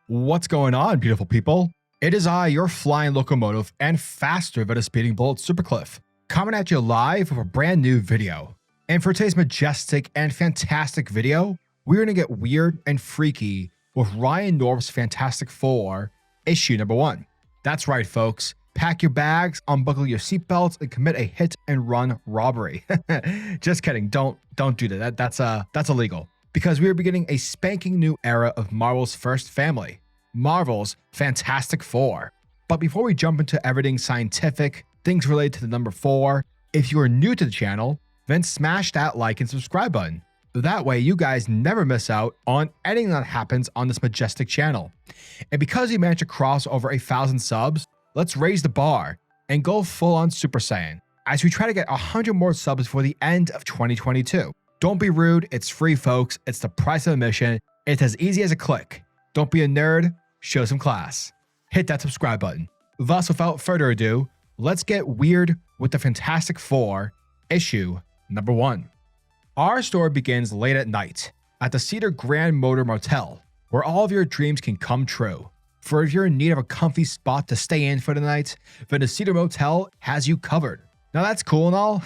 What's going on, beautiful people? It is I, your flying locomotive and faster than a speeding bullet, SuperCliff, coming at you live with a brand new video. And for today's majestic and fantastic video, we're going to get weird and freaky with Ryan North's Fantastic Four, issue number 1. That's right, folks. Pack your bags, unbuckle your seatbelts, and commit a hit-and-run robbery. Just kidding. Don't do that. That's illegal. Because we are beginning a spanking new era of Marvel's first family, Marvel's Fantastic Four. But before we jump into everything scientific, things related to the number 4, if you are new to the channel, then smash that like and subscribe button. That way you guys never miss out on anything that happens on this majestic channel. And because we managed to cross over 1,000 subs, let's raise the bar and go full on Super Saiyan as we try to get 100 more subs before the end of 2022. Don't be rude, it's free, folks. It's the price of admission. It's as easy as a click. Don't be a nerd, show some class. Hit that subscribe button. Thus, without further ado, let's get weird with the Fantastic Four, issue number 1. Our story begins late at night at the Cedar Grand Motor Motel, where all of your dreams can come true. For if you're in need of a comfy spot to stay in for the night, then the Cedar Motel has you covered. Now that's cool and all,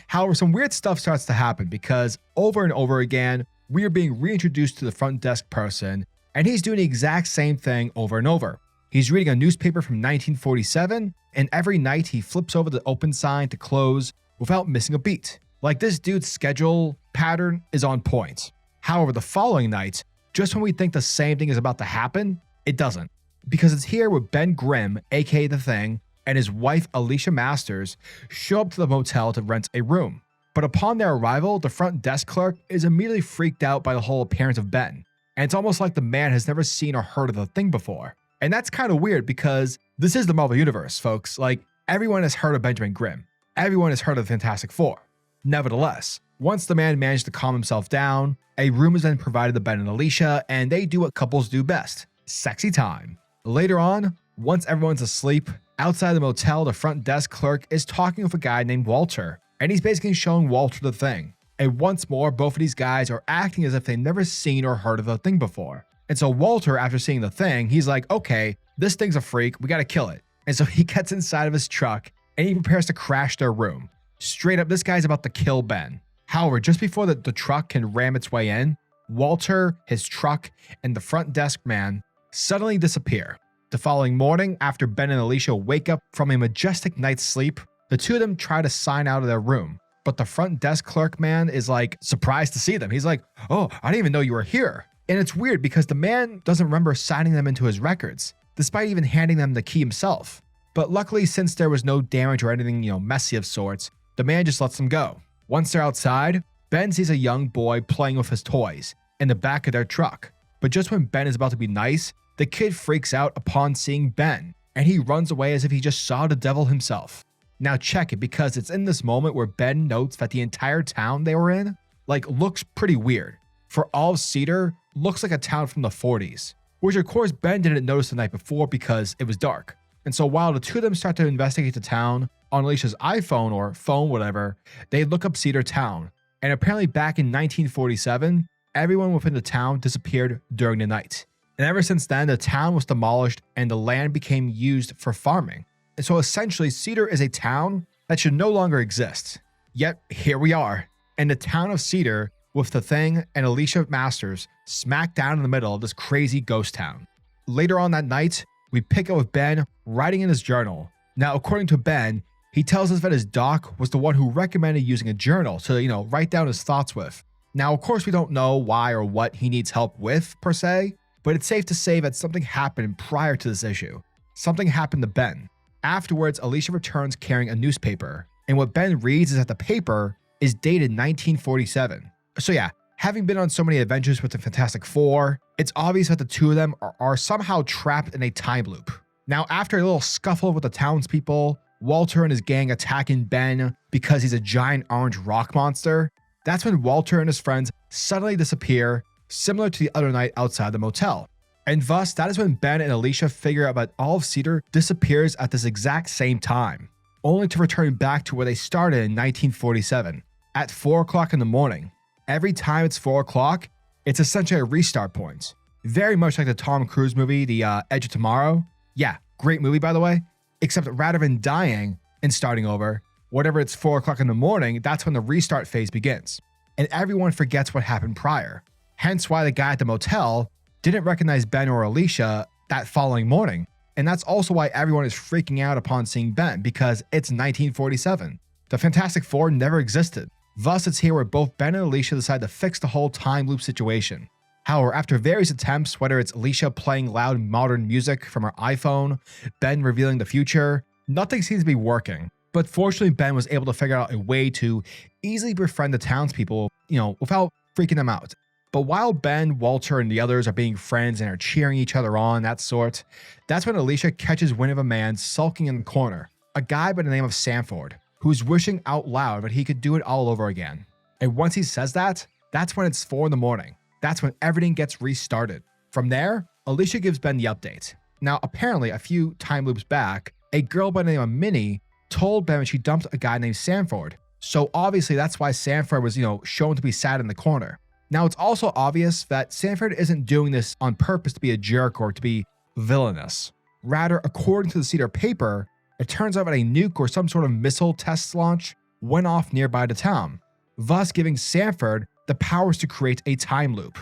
however some weird stuff starts to happen because over and over again, we are being reintroduced to the front desk person and he's doing the exact same thing over and over. He's reading a newspaper from 1947 and every night he flips over the open sign to close without missing a beat. Like this dude's schedule pattern is on point. However, the following night, just when we think the same thing is about to happen, it doesn't. Because it's here where Ben Grimm, aka The Thing, and his wife Alicia Masters show up to the motel to rent a room. But upon their arrival, the front desk clerk is immediately freaked out by the whole appearance of Ben. And it's almost like the man has never seen or heard of the Thing before. And that's kind of weird because this is the Marvel Universe, folks. Like, everyone has heard of Benjamin Grimm. Everyone has heard of the Fantastic Four. Nevertheless, once the man managed to calm himself down, a room is then provided to Ben and Alicia, and they do what couples do best: sexy time. Later on, once everyone's asleep, outside the motel, the front desk clerk is talking with a guy named Walter, and he's basically showing Walter the Thing. And once more, both of these guys are acting as if they've never seen or heard of the Thing before. And so Walter, after seeing the Thing, he's like, okay, this thing's a freak, we gotta kill it. And so he gets inside of his truck, and he prepares to crash their room. Straight up, this guy's about to kill Ben. However, just before the truck can ram its way in, Walter, his truck, and the front desk man suddenly disappear. The following morning, after Ben and Alicia wake up from a majestic night's sleep, the two of them try to sign out of their room. But the front desk clerk man is like surprised to see them. He's like, oh, I didn't even know you were here. And it's weird because the man doesn't remember signing them into his records, despite even handing them the key himself. But luckily, since there was no damage or anything, messy of sorts, the man just lets them go. Once they're outside, Ben sees a young boy playing with his toys in the back of their truck. But just when Ben is about to be nice, the kid freaks out upon seeing Ben, and he runs away as if he just saw the devil himself. Now check it, because it's in this moment where Ben notes that the entire town they were in, looks pretty weird. For all of Cedar, looks like a town from the 40s, which of course Ben didn't notice the night before because it was dark. And so while the two of them start to investigate the town on Alicia's iPhone or phone, whatever, they look up Cedar Town. And apparently back in 1947, everyone within the town disappeared during the night. And ever since then, the town was demolished and the land became used for farming. And so essentially, Cedar is a town that should no longer exist. Yet, here we are, in the town of Cedar with the Thing and Alicia Masters smack down in the middle of this crazy ghost town. Later on that night, we pick up with Ben writing in his journal. Now, according to Ben, he tells us that his doc was the one who recommended using a journal to, write down his thoughts with. Now, of course, we don't know why or what he needs help with, per se, but it's safe to say that something happened prior to this issue. Something happened to Ben. Afterwards, Alicia returns carrying a newspaper, and what Ben reads is that the paper is dated 1947. So yeah, having been on so many adventures with the Fantastic Four, it's obvious that the two of them are somehow trapped in a time loop. Now, after a little scuffle with the townspeople, Walter and his gang attacking Ben because he's a giant orange rock monster, that's when Walter and his friends suddenly disappear, similar to the other night outside the motel. And thus, that is when Ben and Alicia figure out that all of Cedar disappears at this exact same time, only to return back to where they started in 1947, at 4 o'clock in the morning. Every time it's 4 o'clock, it's essentially a restart point. Very much like the Tom Cruise movie, The Edge of Tomorrow. Yeah, great movie, by the way. Except rather than dying and starting over, whatever it's 4 o'clock in the morning, that's when the restart phase begins. And everyone forgets what happened prior. Hence why the guy at the motel didn't recognize Ben or Alicia that following morning. And that's also why everyone is freaking out upon seeing Ben, because it's 1947. The Fantastic Four never existed. Thus, it's here where both Ben and Alicia decide to fix the whole time loop situation. However, after various attempts, whether it's Alicia playing loud modern music from her iPhone, Ben revealing the future, nothing seems to be working. But fortunately, Ben was able to figure out a way to easily befriend the townspeople, without freaking them out. But while Ben, Walter, and the others are being friends and are cheering each other on, that sort, that's when Alicia catches wind of a man sulking in the corner, a guy by the name of Sanford, who's wishing out loud that he could do it all over again. And once he says that, that's when it's 4 in the morning. That's when everything gets restarted. From there, Alicia gives Ben the update. Now, apparently, a few time loops back, a girl by the name of Minnie told Ben that she dumped a guy named Sanford. So obviously, that's why Sanford was, shown to be sad in the corner. Now, it's also obvious that Sanford isn't doing this on purpose to be a jerk or to be villainous. Rather, according to the Cedar paper, it turns out that a nuke or some sort of missile test launch went off nearby the town, thus giving Sanford the powers to create a time loop.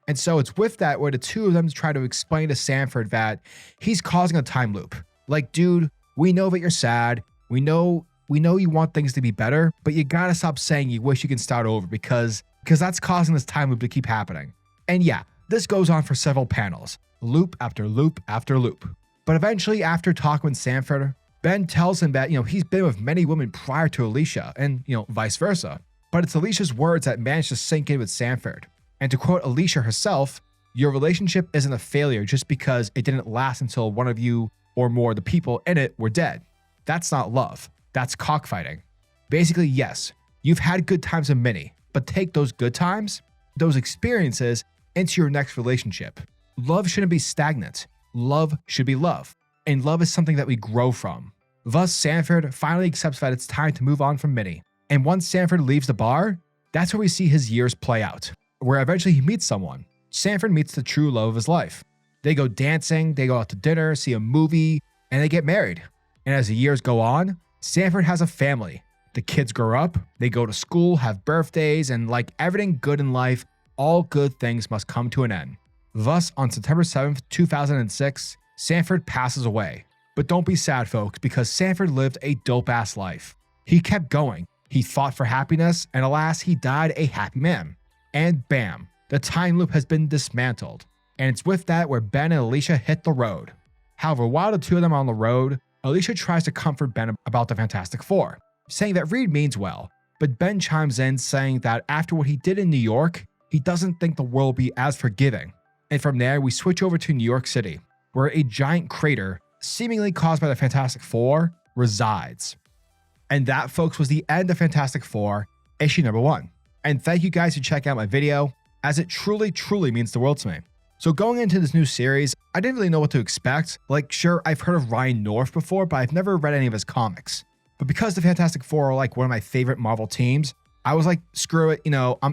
And so it's with that where the two of them try to explain to Sanford that he's causing a time loop. Like, dude, we know that you're sad. We know you want things to be better, but you gotta stop saying you wish you can start over because that's causing this time loop to keep happening. And yeah, this goes on for several panels, loop after loop after loop. But eventually, after talking with Sanford, Ben tells him that, he's been with many women prior to Alicia and, vice versa. But it's Alicia's words that managed to sink in with Sanford. And to quote Alicia herself, your relationship isn't a failure just because it didn't last until one of you or more of the people in it were dead. That's not love. That's cockfighting. Basically, yes, you've had good times with many, but take those good times, those experiences, into your next relationship. Love shouldn't be stagnant. Love should be love. And love is something that we grow from. Thus, Sanford finally accepts that it's time to move on from Minnie. And once Sanford leaves the bar, that's where we see his years play out, where eventually he meets someone. Sanford meets the true love of his life. They go dancing, they go out to dinner, see a movie, and they get married. And as the years go on, Sanford has a family. The kids grow up, they go to school, have birthdays, and like everything good in life, all good things must come to an end. Thus, on September 7th, 2006, Sanford passes away. But don't be sad, folks, because Sanford lived a dope-ass life. He kept going. He fought for happiness, and alas, he died a happy man. And bam, the time loop has been dismantled. And it's with that where Ben and Alicia hit the road. However, while the two of them are on the road, Alicia tries to comfort Ben about the Fantastic Four, saying that Reed means well, but Ben chimes in saying that after what he did in New York, he doesn't think the world will be as forgiving. And from there, we switch over to New York City, where a giant crater, seemingly caused by the Fantastic Four, resides. And that, folks, was the end of Fantastic Four, issue number 1. And thank you guys for checking out my video, as it truly, truly means the world to me. So going into this new series, I didn't really know what to expect. Like, sure, I've heard of Ryan North before, but I've never read any of his comics. But because the Fantastic Four are like one of my favorite Marvel teams, I was like, screw it,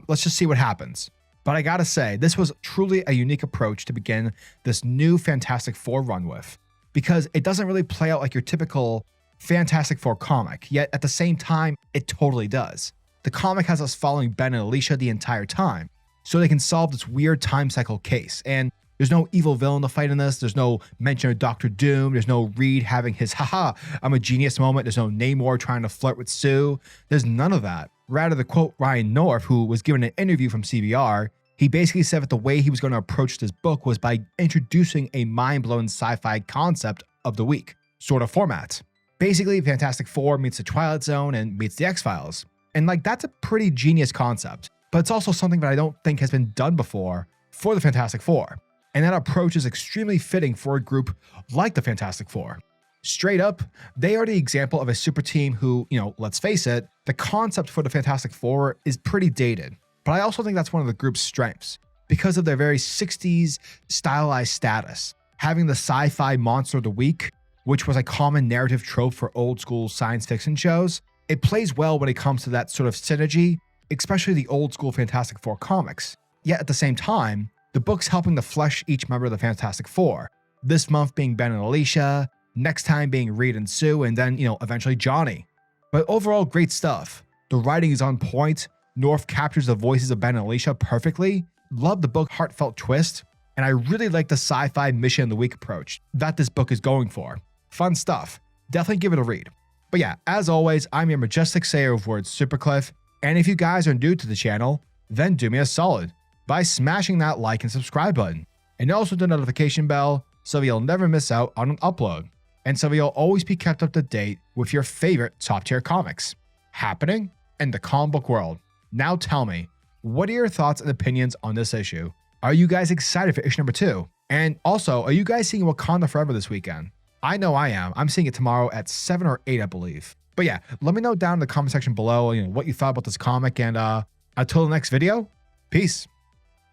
let's just see what happens. But I gotta say, this was truly a unique approach to begin this new Fantastic Four run with, because it doesn't really play out like your typical Fantastic Four comic, yet at the same time, it totally does. The comic has us following Ben and Alicia the entire time, so they can solve this weird time cycle case. And there's no evil villain to fight in this. There's no mention of Dr. Doom. There's no Reed having his haha, I'm a genius moment. There's no Namor trying to flirt with Sue. There's none of that. Rather, to quote Ryan North, who was given an interview from CBR, he basically said that the way he was going to approach this book was by introducing a mind-blowing sci-fi concept of the week sort of format. Basically, Fantastic Four meets the Twilight Zone and meets the X-Files. And that's a pretty genius concept, but it's also something that I don't think has been done before for the Fantastic Four. And that approach is extremely fitting for a group like the Fantastic Four. Straight up, they are the example of a super team who, let's face it, the concept for the Fantastic Four is pretty dated. But I also think that's one of the group's strengths because of their very 60s stylized status. Having the sci-fi monster of the week, which was a common narrative trope for old school science fiction shows, it plays well when it comes to that sort of synergy, especially the old school Fantastic Four comics. Yet at the same time, The book's helping to flesh each member of the Fantastic Four. This month being Ben and Alicia, next time being Reed and Sue, and then, eventually Johnny. But overall, great stuff. The writing is on point. North captures the voices of Ben and Alicia perfectly. Love the book's heartfelt twist. And I really like the sci-fi mission of the week approach that this book is going for. Fun stuff. Definitely give it a read. But yeah, as always, I'm your majestic sayer of words, SuperCliff. And if you guys are new to the channel, then do me a solid by smashing that like and subscribe button. And also the notification bell so you'll never miss out on an upload. And so you'll always be kept up to date with your favorite top tier comics happening in the comic book world. Now tell me, what are your thoughts and opinions on this issue? Are you guys excited for issue number 2? And also, are you guys seeing Wakanda Forever this weekend? I know I am. I'm seeing it tomorrow at 7 or 8, I believe. But yeah, let me know down in the comment section below what you thought about this comic. And until the next video, peace.